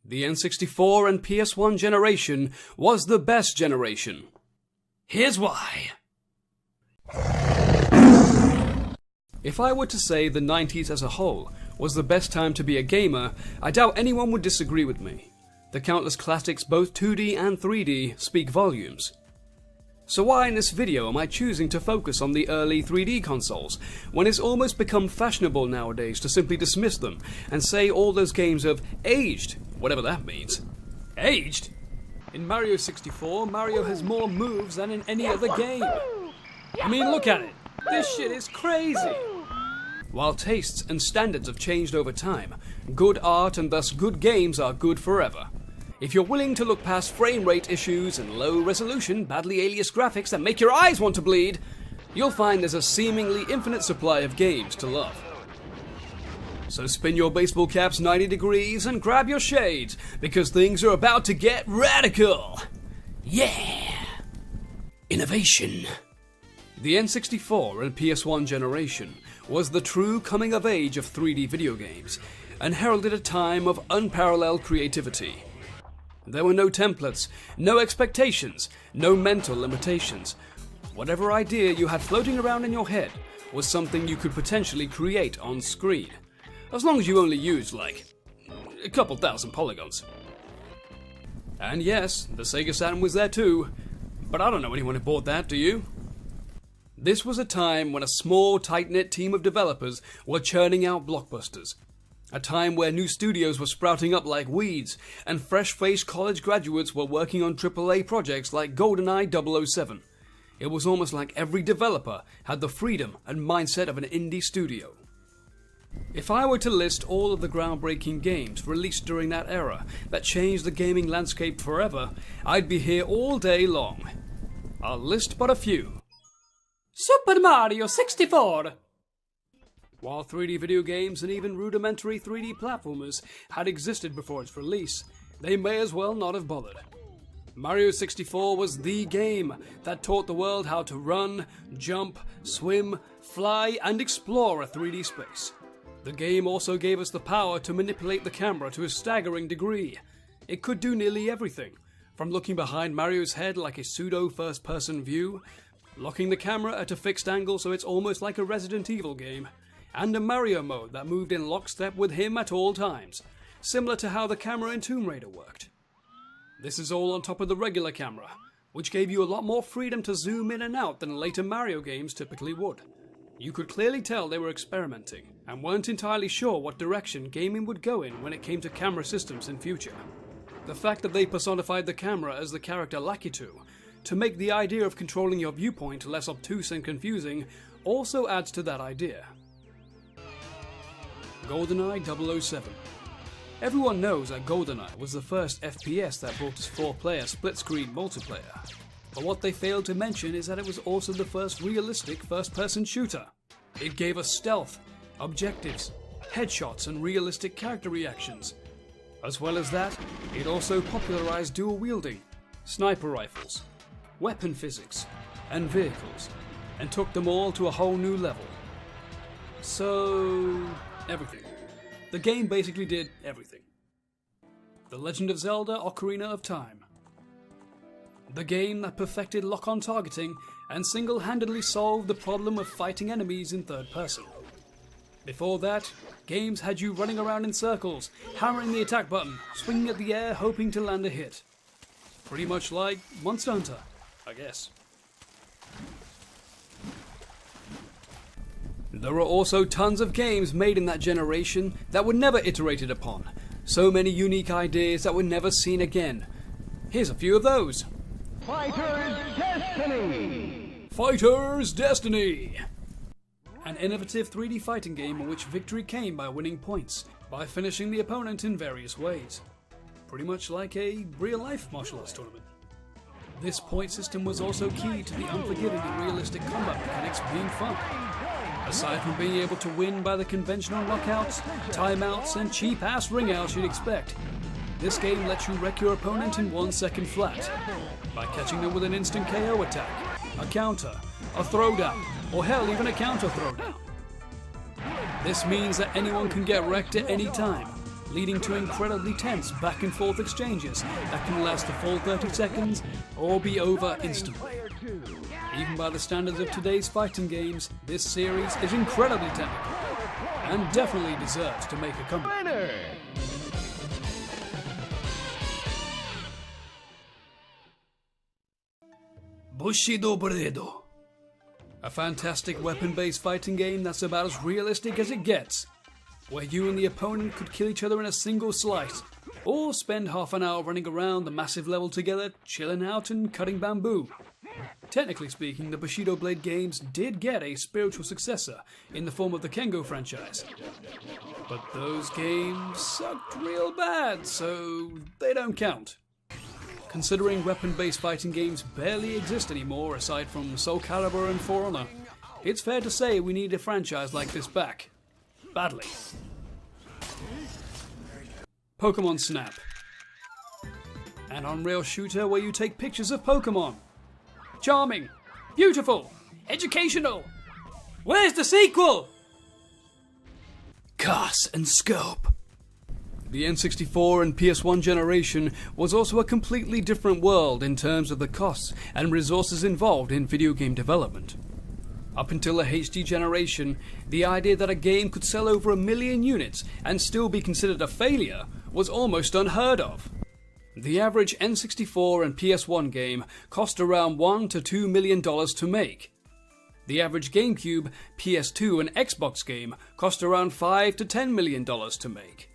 The N64 and PS1 generation was the best generation. Here's why. If I were to say the 90s as a whole was the best time to be a gamer, I doubt anyone would disagree with me. The countless classics, both 2D and 3D, speak volumes. So why in this video am I choosing to focus on the early 3D consoles, when it's almost become fashionable nowadays to simply dismiss them and say all those games have aged, whatever that means. Aged? In Mario 64, Mario has more moves than in any other game. I mean, look at it. This shit is crazy. While tastes and standards have changed over time, good art and thus good games are good forever. If you're willing to look past frame rate issues and low resolution, badly aliased graphics that make your eyes want to bleed, you'll find there's a seemingly infinite supply of games to love. So spin your baseball caps 90 degrees and grab your shades, because things are about to get radical! Yeah! Innovation. The N64 and PS1 generation was the true coming of age of 3D video games, and heralded a time of unparalleled creativity. There were no templates, no expectations, no mental limitations. Whatever idea you had floating around in your head was something you could potentially create on screen, as long as you only used, like, a couple thousand polygons. And yes, the Sega Saturn was there too, but I don't know anyone who bought that, do you? This was a time when a small, tight-knit team of developers were churning out blockbusters. A time where new studios were sprouting up like weeds, and fresh-faced college graduates were working on AAA projects like GoldenEye 007. It was almost like every developer had the freedom and mindset of an indie studio. If I were to list all of the groundbreaking games released during that era that changed the gaming landscape forever, I'd be here all day long. I'll list but a few. Super Mario 64! While 3D video games and even rudimentary 3D platformers had existed before its release, they may as well not have bothered. Mario 64 was the game that taught the world how to run, jump, swim, fly, and explore a 3D space. The game also gave us the power to manipulate the camera to a staggering degree. It could do nearly everything, from looking behind Mario's head like a pseudo first-person view, locking the camera at a fixed angle so it's almost like a Resident Evil game, and a Mario mode that moved in lockstep with him at all times, similar to how the camera in Tomb Raider worked. This is all on top of the regular camera, which gave you a lot more freedom to zoom in and out than later Mario games typically would. You could clearly tell they were experimenting, and weren't entirely sure what direction gaming would go in when it came to camera systems in future. The fact that they personified the camera as the character Lakitu, to make the idea of controlling your viewpoint less obtuse and confusing, also adds to that idea. GoldenEye 007. Everyone knows that GoldenEye was the first FPS that brought us 4-player split-screen multiplayer. But what they failed to mention is that it was also the first realistic first-person shooter. It gave us stealth, objectives, headshots, and realistic character reactions. As well as that, it also popularized dual-wielding, sniper rifles, weapon physics, and vehicles, and took them all to a whole new level. So, everything. The game basically did everything. The Legend of Zelda: Ocarina of Time. The game that perfected lock-on targeting and single-handedly solved the problem of fighting enemies in third person. Before that, games had you running around in circles, hammering the attack button, swinging at the air hoping to land a hit. Pretty much like Monster Hunter, I guess. There were also tons of games made in that generation that were never iterated upon. So many unique ideas that were never seen again. Here's a few of those. Fighter's Destiny! Fighter's Destiny! An innovative 3D fighting game in which victory came by winning points, by finishing the opponent in various ways. Pretty much like a real-life martial arts tournament. This point system was also key to the unforgiving and realistic combat mechanics being fun. Aside from being able to win by the conventional knockouts, timeouts, and cheap-ass ring-outs you'd expect, this game lets you wreck your opponent in 1 second flat, by catching them with an instant KO attack, a counter, a throwdown, or hell, even a counter throwdown. This means that anyone can get wrecked at any time, leading to incredibly tense back and forth exchanges that can last a full 30 seconds or be over instantly. Even by the standards of today's fighting games, this series is incredibly technical and definitely deserves to make a comeback. Bushido Bredo. A fantastic weapon-based fighting game that's about as realistic as it gets, where you and the opponent could kill each other in a single slice, or spend half an hour running around the massive level together, chilling out and cutting bamboo. Technically speaking, the Bushido Blade games did get a spiritual successor in the form of the Kengo franchise. But those games sucked real bad, so they don't count. Considering weapon-based fighting games barely exist anymore aside from Soul Calibur and For Honor, it's fair to say we need a franchise like this back. Badly. Pokemon Snap. An on-rail shooter where you take pictures of Pokemon. Charming, beautiful, educational. Where's the sequel? Cost and scope. The N64 and PS1 generation was also a completely different world in terms of the costs and resources involved in video game development. Up until the HD generation, the idea that a game could sell over 1 million units and still be considered a failure was almost unheard of. The average N64 and PS1 game cost around $1 to $2 million to make. The average GameCube, PS2 and Xbox game cost around $5 to $10 million to make.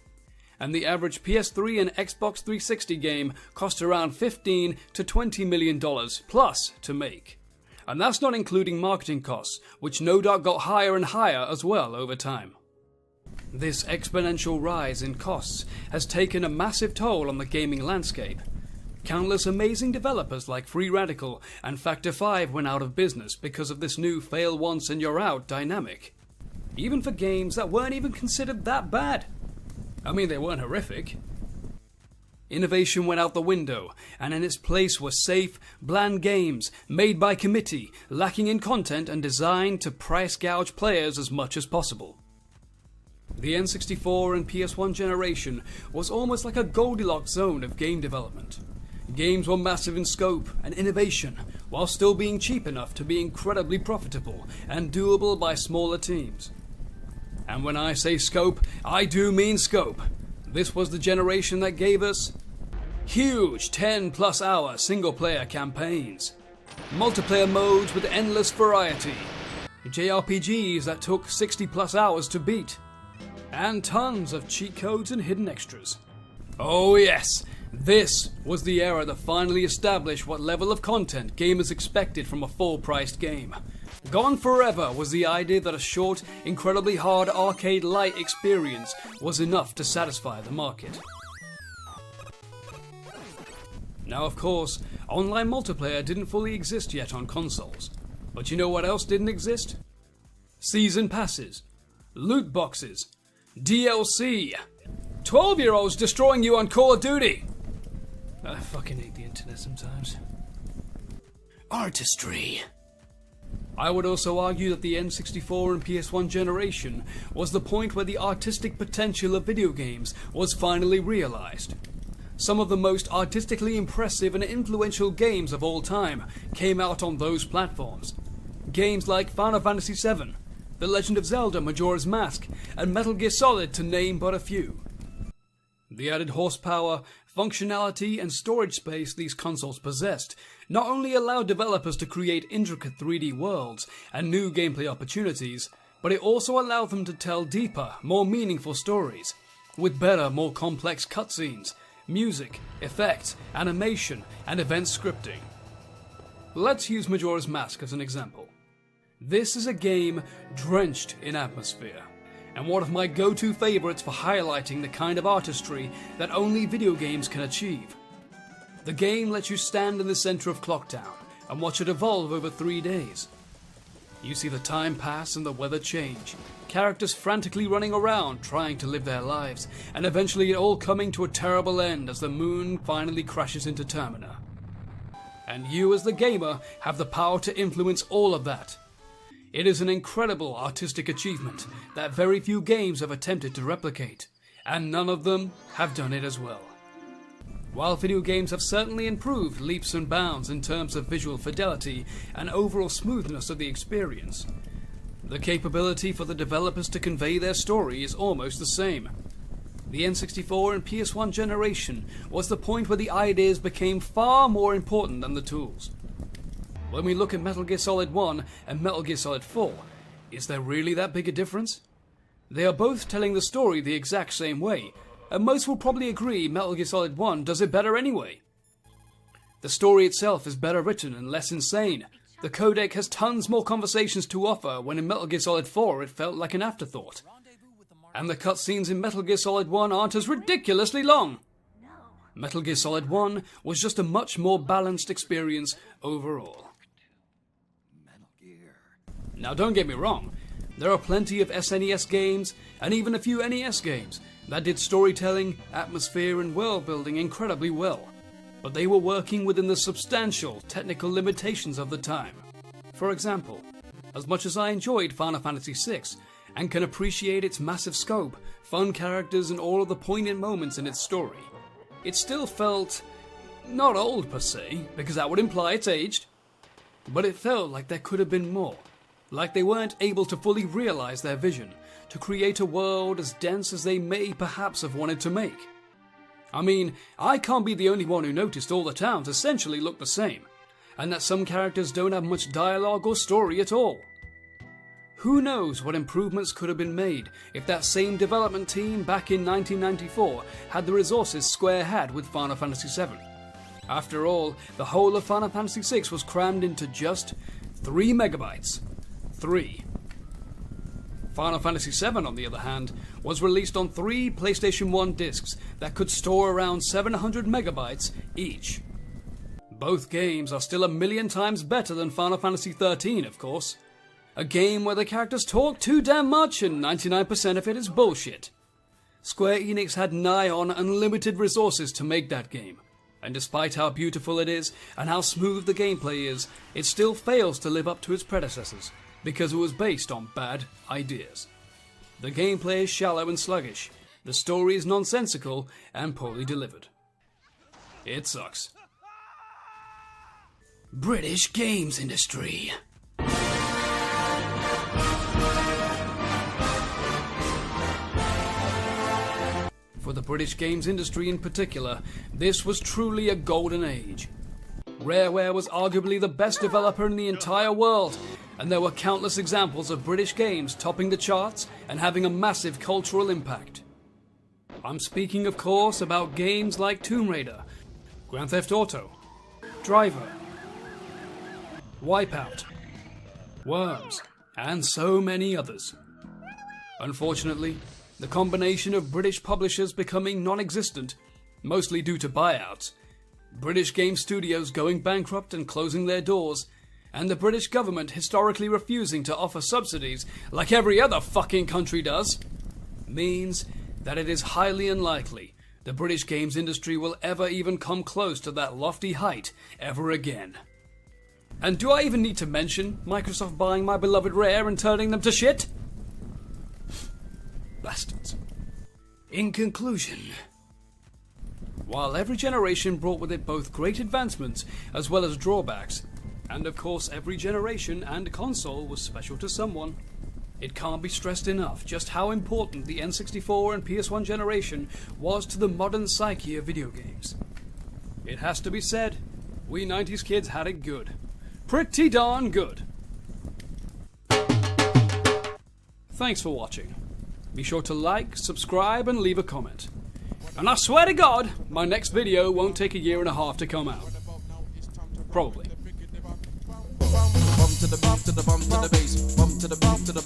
And the average PS3 and Xbox 360 game cost around $15 to $20 million plus to make. And that's not including marketing costs, which no doubt got higher and higher as well over time. This exponential rise in costs has taken a massive toll on the gaming landscape. Countless amazing developers like Free Radical and Factor 5 went out of business because of this new fail once and you're out dynamic. Even for games that weren't even considered that bad. I mean, they weren't horrific. Innovation went out the window, and in its place were safe, bland games made by committee, lacking in content and designed to price gouge players as much as possible. The N64 and PS1 generation was almost like a Goldilocks zone of game development. Games were massive in scope and innovation, while still being cheap enough to be incredibly profitable and doable by smaller teams. And when I say scope, I do mean scope. This was the generation that gave us huge 10+ hour single player campaigns, multiplayer modes with endless variety, JRPGs that took 60+ hours to beat, and tons of cheat codes and hidden extras. Oh yes, this was the era that finally established what level of content gamers expected from a full-priced game. Gone forever was the idea that a short, incredibly hard arcade-light experience was enough to satisfy the market. Now of course, online multiplayer didn't fully exist yet on consoles. But you know what else didn't exist? Season passes, loot boxes, DLC, 12-year-olds destroying you on Call of Duty. I fucking hate the internet sometimes. Artistry. I would also argue that the N64 and PS1 generation was the point where the artistic potential of video games was finally realized. Some of the most artistically impressive and influential games of all time came out on those platforms. Games like Final Fantasy VII, The Legend of Zelda Majora's Mask, and Metal Gear Solid to name but a few. The added horsepower, functionality, and storage space these consoles possessed not only allowed developers to create intricate 3D worlds and new gameplay opportunities, but it also allowed them to tell deeper, more meaningful stories, with better, more complex cutscenes, music, effects, animation, and event scripting. Let's use Majora's Mask as an example. This is a game drenched in atmosphere, and one of my go-to favorites for highlighting the kind of artistry that only video games can achieve. The game lets you stand in the center of Clocktown and watch it evolve over 3 days. You see the time pass and the weather change, characters frantically running around trying to live their lives, and eventually it all coming to a terrible end as the moon finally crashes into Termina. And you as the gamer have the power to influence all of that. It is an incredible artistic achievement that very few games have attempted to replicate, and none of them have done it as well. While video games have certainly improved leaps and bounds in terms of visual fidelity and overall smoothness of the experience, the capability for the developers to convey their story is almost the same. The N64 and PS1 generation was the point where the ideas became far more important than the tools. When we look at Metal Gear Solid 1 and Metal Gear Solid 4, is there really that big a difference? They are both telling the story the exact same way, and most will probably agree Metal Gear Solid 1 does it better anyway. The story itself is better written and less insane. The codec has tons more conversations to offer, when in Metal Gear Solid 4 it felt like an afterthought. And the cutscenes in Metal Gear Solid 1 aren't as ridiculously long. Metal Gear Solid 1 was just a much more balanced experience overall. Now don't get me wrong, there are plenty of SNES games, and even a few NES games, that did storytelling, atmosphere and world building incredibly well, but they were working within the substantial technical limitations of the time. For example, as much as I enjoyed Final Fantasy VI, and can appreciate its massive scope, fun characters and all of the poignant moments in its story, it still felt not old per se, because that would imply it's aged, but it felt like there could have been more, like they weren't able to fully realize their vision, to create a world as dense as they may perhaps have wanted to make. I mean, I can't be the only one who noticed all the towns essentially look the same, and that some characters don't have much dialogue or story at all. Who knows what improvements could have been made if that same development team back in 1994 had the resources Square had with Final Fantasy VII. After all, the whole of Final Fantasy VI was crammed into just 3 megabytes. 3. Final Fantasy VII, on the other hand, was released on 3 PlayStation 1 discs that could store around 700 megabytes each. Both games are still a million times better than Final Fantasy XIII, of course. A game where the characters talk too damn much and 99% of it is bullshit. Square Enix had nigh on unlimited resources to make that game, and despite how beautiful it is and how smooth the gameplay is, it still fails to live up to its predecessors, because it was based on bad ideas. The gameplay is shallow and sluggish, the story is nonsensical and poorly delivered. It sucks. British games industry. For the British games industry in particular, this was truly a golden age. Rareware was arguably the best developer in the entire world, and there were countless examples of British games topping the charts and having a massive cultural impact. I'm speaking, of course, about games like Tomb Raider, Grand Theft Auto, Driver, Wipeout, Worms, and so many others. Unfortunately, the combination of British publishers becoming non-existent, mostly due to buyouts, British game studios going bankrupt and closing their doors, and the British government historically refusing to offer subsidies like every other fucking country does, means that it is highly unlikely the British games industry will ever even come close to that lofty height ever again. And do I even need to mention Microsoft buying my beloved Rare and turning them to shit? Bastards. In conclusion, while every generation brought with it both great advancements as well as drawbacks, and of course every generation and console was special to someone, it can't be stressed enough just how important the N64 and PS1 generation was to the modern psyche of video games. It has to be said, we 90s kids had it good. Pretty darn good. Thanks for watching. Be sure to like, subscribe and leave a comment. And I swear to God, my next video won't take 1.5 years to come out. Probably. Bump to the bump to the bump to the bass, bump to the bump to the